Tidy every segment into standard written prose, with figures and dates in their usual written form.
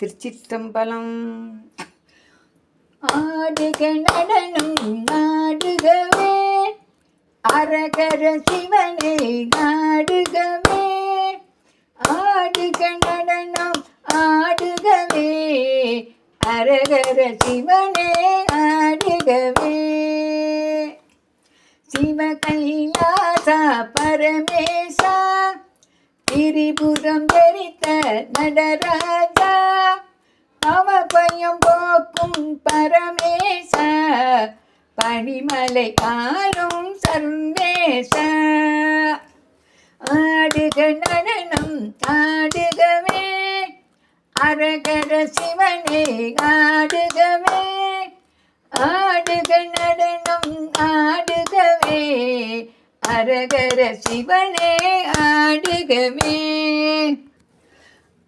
திருச்சிற்றம்பலம். ஆடுக நடனம் ஆடுகவே, அரகர சிவனே ஆடுகவே. ஆடுக நடனம் ஆடுகவே, அரகர சிவனே ஆடுகவே. சிவ கைலாசா பரமேசா, திரிபுரம் தரித்த நடராஜா, அவபயம் போக்கும் பரமேசா, பனிமலை ஆளும் சர்வேசா. ஆடுக நடனம் ஆடுகவே, அரகர சிவனே ஆடுகவே. ஆடுக நடனம் ஆடுகவே, அரகர சிவனே ஆடுகவே.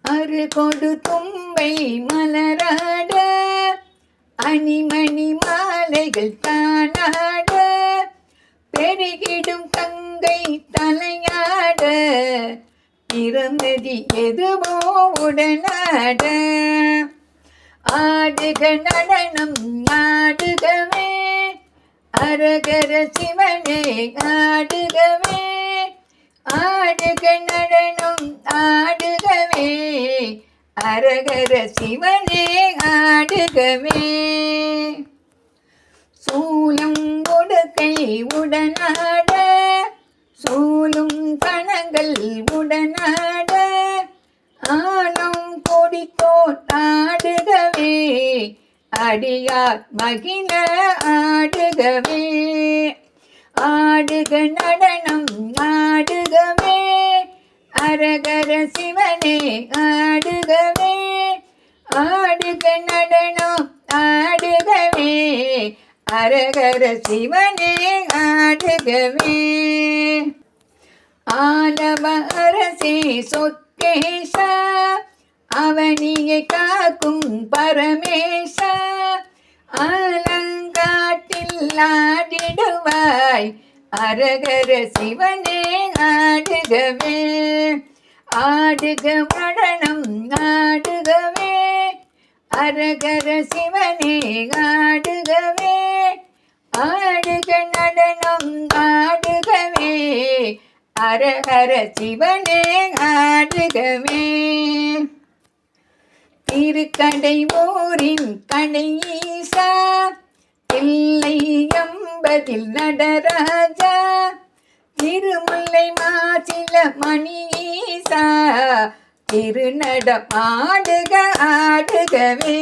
அருகொடு தும்பை மலராட, அணிமணி மாலைகள் தானாட, பெருகிடும் கங்கை தலையாட, பிறந்ததி எதுவோ உடனாட. ஆடுக நடனம் ஆடுகவே, அரகர சிவனே ஆடுகவே. ஆடுக நடனம் ஆடுகவே, அரகர சிவனே ஆடுகவே. சூலம் உடுக்கை உடனாட, சூலும் கணங்கள் உடனாட, ஆலம் கொடித்தோர் ஆடுகவே, அடியார் மகிழ ஆடுகவே. ஆடுக நடனம் ஆடுகவே, அரகர சிவனே ஆடுகவே. ஆடுக நடனம் ஆடுகவே, அரகர சிவனே ஆடுகவே. ஆலவ அரசே சொக்கேசா, அவனியை காக்கும் பரமேசா, ஆலங்காட்டில் ஆடிடுவாய், அரகர சிவனே ஆடுகவே. ஆடுக நடனம் ஆடுகவே, அரகர சிவனே ஆடுகவே. ஆடுக நடனம் ஆடுகவே, அரகர சிவனே ஆடுகவே. திருக்கடை ஊரின் கடை ஈசா, தில்லை எம்பதில் நடராஜா, திருமுல்லை மாசில மணி ஈசா, திருநடம் ஆடுக ஆடுகவே.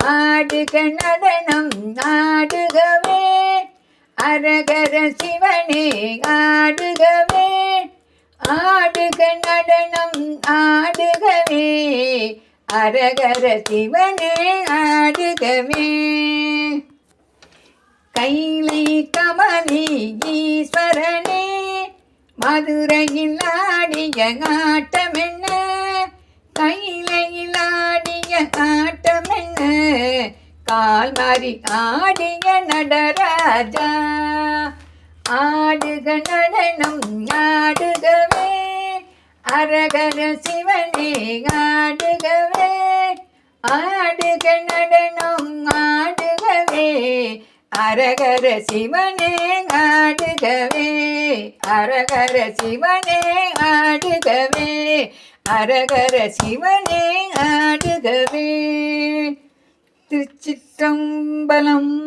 ஆடுக நடனம் ஆடுகவே, அரகர சிவனே ஆடுகவே. ஆடுக நடனம் ஆடுகவே, அரகர சிவனே ஆடுகவே. கைலை கமலி ஈஸ்வரனே, மதுரையில் ஆடிய ஆட்டமென்ன, கைலையில் ஆடிய ஆட்டமென்ன, கால்மாரி ஆடிய நடராஜா. ஆடுக நடனம் ஆடுகவே, அரகர சிவனே ஆடுகவே. ஆடுக நடனம் ஆடுகவே, அரகர சிவனே ஆடுகவே. அரகர சிவனே ஆடுகவே, அரகர சிவனே ஆடுகவே. திருச்சிற்றம்பலம்.